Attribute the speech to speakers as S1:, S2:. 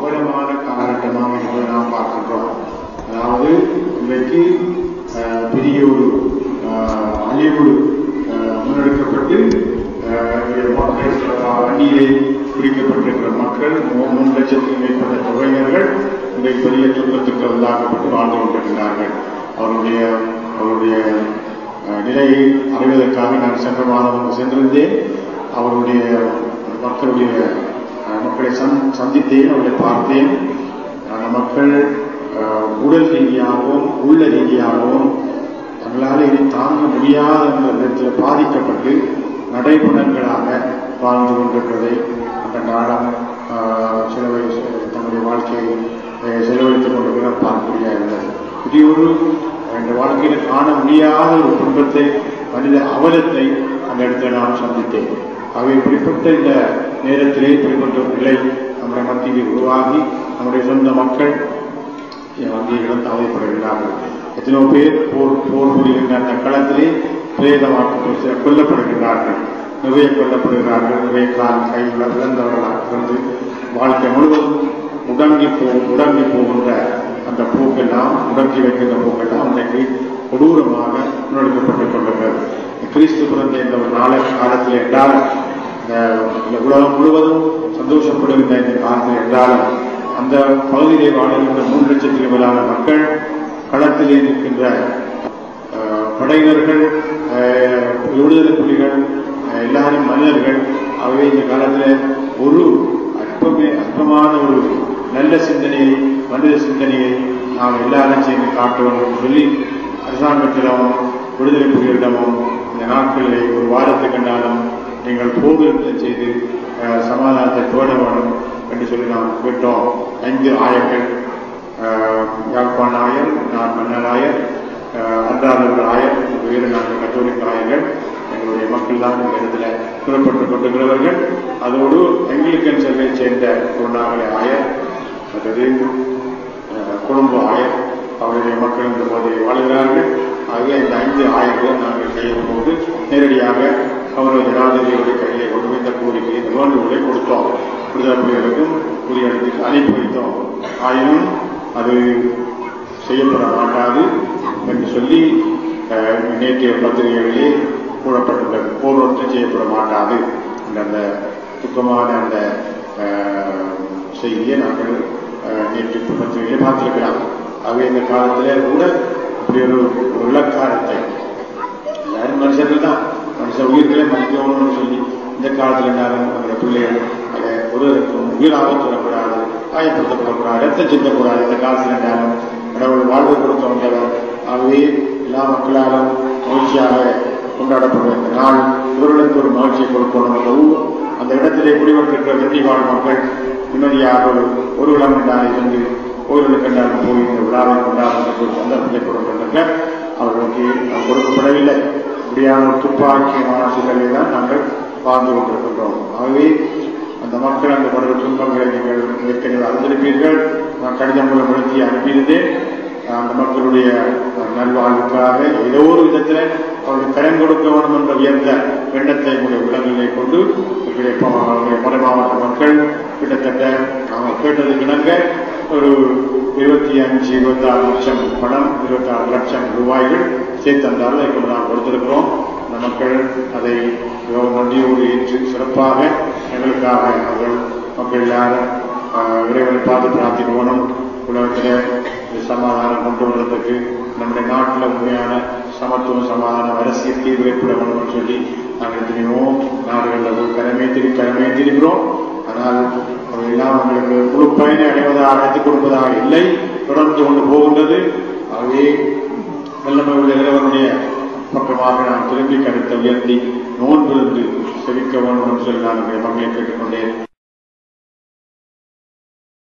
S1: அவலமான காலகட்டமாக இருப்பதை நாம் பார்க்கின்றோம். அதாவது இன்றைக்கு பெரிய ஒரு அழிவு முன்னெடுக்கப்பட்டு அந்நியை பிடிக்கப்பட்டிருக்கிற மக்கள் 3 லட்சத்துக்கு மேற்பட்ட தொகையினர்கள் இன்றைக்கு பெரிய துன்பத்துக்கு உள்ளாக்கப்பட்டு வாழ்ந்து கொண்டிருக்கிறார்கள். அவருடைய நிலையை அறிவதற்காக நான் சென்ற மாதம் சென்றிருந்தேன். அவருடைய மக்களை சந்தித்தேன், அவர்களை பார்த்தேன். அந்த மக்கள் உடல் ரீதியாகவும் உள்ள ரீதியாகவும் தங்களால் இனி தாங்க முடியாத விதத்தில் பாதிக்கப்பட்டு நடைமுறைகளாக வாழ்ந்து கொண்டிருக்கிறதை அந்த நாடம் தன்னுடைய வாழ்க்கையை செலவழித்துக் கொண்டிருக்கிற பார்க்கக்கூடிய புதிய ஒரு இந்த வாழ்க்கையில் காண முடியாத ஒரு துன்பத்தை மனித அவலத்தை அந்த இடத்துல நான் சந்தித்தேன். அவை இப்படிப்பட்ட இந்த நேரத்திலே இப்படிப்பட்ட ஒரு நிலை நம்முடைய மத்தியில் உருவாகி நம்முடைய சொந்த மக்கள் வங்கியிடம் அவதிப்படுகிறார்கள். எத்தனையோ பேர் போர் புரிகின்ற அந்த களத்திலே பிரேதமாக்க கொல்லப்படுகிறார்கள், நிறைய கொல்லப்படுகிறார்கள். நிறைய கை இழந்தவர்களாக இருந்து வாழ்க்கை முழுவதும் முடங்கி போகின்ற அந்த போக்கெல்லாம், முடக்கி வைக்கின்ற போக்கெல்லாம் இன்றைக்கு கொடூரமாக முன்னெடுக்கப்பட்டுக் கொண்டிருக்கிறது. கிறிஸ்து பிறந்த இந்த ஒரு காலத்தில் என்றாலும், இந்த உலகம் முழுவதும் சந்தோஷப்படுகின்ற இந்த காலத்தில் என்றாலும், அந்த பகுதியிலே வாழ்கின்ற 3 லட்சத்துக்கு மேலான மக்கள், களத்திலே இருக்கின்ற படையினர்கள், விடுதலை புலிகள், எல்லாரும் மனிதர்கள், அவை இந்த காலத்தில் ஒரு அற்பமான ஒரு நல்ல சிந்தனையை, மனித சிந்தனையை நாம் எல்லாரும் சேர்ந்து காட்டுவோம் சொல்லி அரசாங்கத்திடமும் விடுதலை புலிகளிடமும் இந்த நாட்களிலே ஒரு வாரத்துக்கு கண்டாலும் நீங்கள் போர்நிறுத்தம் செய்து சமாதானத்தை தேட வேண்டும் என்று சொல்லி நாம் கேட்டோம். 5 ஆயர்கள், யாழ்ப்பாண ஆயர், நான் மன்னர் ஆயர், அன்றாடர்கள் ஆயர், வேறு 4 கத்தோலிக்க ஆயர்கள், எங்களுடைய மக்கள் தான் இந்த இடத்துல புறப்பட்டுக் கொண்டிருக்கிறவர்கள். அதோடு எங்கிலிக்கன் சபையை சேர்ந்த திருவண்ணாமலை ஆயர், மற்றது கொழும்பு ஆயர், அவருடைய மக்கள் இந்த போதையை வாழ்கிறார்கள். ஆகிய இந்த 5 ஆயர்களை நாங்கள் செய்யும் போது நேரடியாக அவருடைய ஜனாதிபதியுடைய கையிலே கொண்டு இந்த கோரிக்கையை, இந்த வேண்டுகோளை கொடுத்தோம். விடுதலை புலிகளுக்கும் புதிய இடத்துக்கு அனுப்பி வைத்தோம். ஆயினும் அது செய்யப்பட மாட்டாது என்று சொல்லி நேற்றைய பத்திரிகைகளிலே கூறப்பட்டுள்ளது. போர்வற்றம் செய்யப்பட மாட்டாது என்ற அந்த துக்கமான அந்த செய்தியை நாங்கள் நேற்று பத்திரிகையிலே பார்த்திருக்கலாம். ஆகவே இந்த காலத்திலே கூட இப்படி ஒரு இலக்காரத்தை எல்லாரும் மனுஷர்கள் தான், மனுஷ உயிர்களை மதிக்கணும்னு சொல்லி இந்த காலத்தில் எல்லாரும் அந்த பிள்ளைகள் அதை ஒருவருக்கும் உயிராக சொல்லக்கூடாது, காயப்படுத்தப்படக்கூடாது, ரத்தம் சிந்தக்கூடாது. இந்த காலத்தில் எல்லாரும் கடவுள் வாழ்வு கொடுக்க வந்தவர். ஆகவே எல்லா மக்களாலும் மகிழ்ச்சியாக கொண்டாடப்படுற இந்த நாள் இவர்களுக்கு ஒரு மகிழ்ச்சியை கொடுக்கணும். அந்த இடத்திலே குடிவந்திருக்கிற வெற்றி வாழ் மக்கள் நிம்மதியாக ஒரு விழா என்றாலே சென்று கோயில்களுக்கு என்றாலும் போய் இந்த விழாவை கொண்டாடுவதற்கு ஒரு சந்தர்ப்பத்தை கொடுக்கின்றன. அவர்களுக்கு கொடுக்கப்படவில்லை. இப்படியான ஒரு துப்பாக்கியமான சூழலை தான் நாங்கள் வாழ்ந்து கொண்டிருக்கின்றோம். ஆகவே அந்த மக்கள் அந்த படுகிற துன்பங்களை நீங்கள் ஏற்கனவே அறிந்திருப்பீர்கள். நான் கடிதம் மூலம் எழுதி அனுப்பியிருந்தேன். அந்த மக்களுடைய நல்வாழ்வுக்காக ஏதோ ஒரு விதத்தில் அவர்கள் கடன் கொடுக்க வேண்டும் என்ற உயர்ந்த எண்ணத்தை உங்களுடைய உள்ளங்களை கொண்டு மறை மாவட்ட மக்கள் கிட்டத்தட்ட நாங்கள் கேட்டதுக்கு இணங்க ஒரு 25-26 லட்சம் பணம், 26 லட்சம் ரூபாய்கள் சேர்த்தந்தால் இப்போது நாம் கொடுத்திருக்கிறோம். அந்த மக்கள் அதை மிகவும் நன்றியோடு ஏற்று சிறப்பாக எங்களுக்காக அவர்கள் மக்கள் யாரும் இறைவனை பார்த்து பிரார்த்திக்கணும். உலகத்தில் சமாதானம் கொண்டு வருவதற்கு நம்முடைய நாட்டில் உண்மையான சமத்துவம், சமாதானம், அரசியல் தீர்வு ஏற்பட வேண்டும் சொல்லி நாங்கள் எத்தனையோ நாடுகளில் கடமைத்திருக்கிறோம். ஆனால் அவையெல்லாம் உங்களுக்கு முழு பயனை அடைவதாக அழைத்துக் கொடுப்பதாக இல்லை, தொடர்ந்து கொண்டு போகின்றது. ஆகவே வல்லமையுள்ள இறைவனுடைய பக்கமாக நான் திரும்பி கருத்தை உயர்த்தி நோன்பிருந்து செவிக்க வேண்டும் என்று சொல்லி நான் மக்களை கேட்டுக்கொண்டேன்.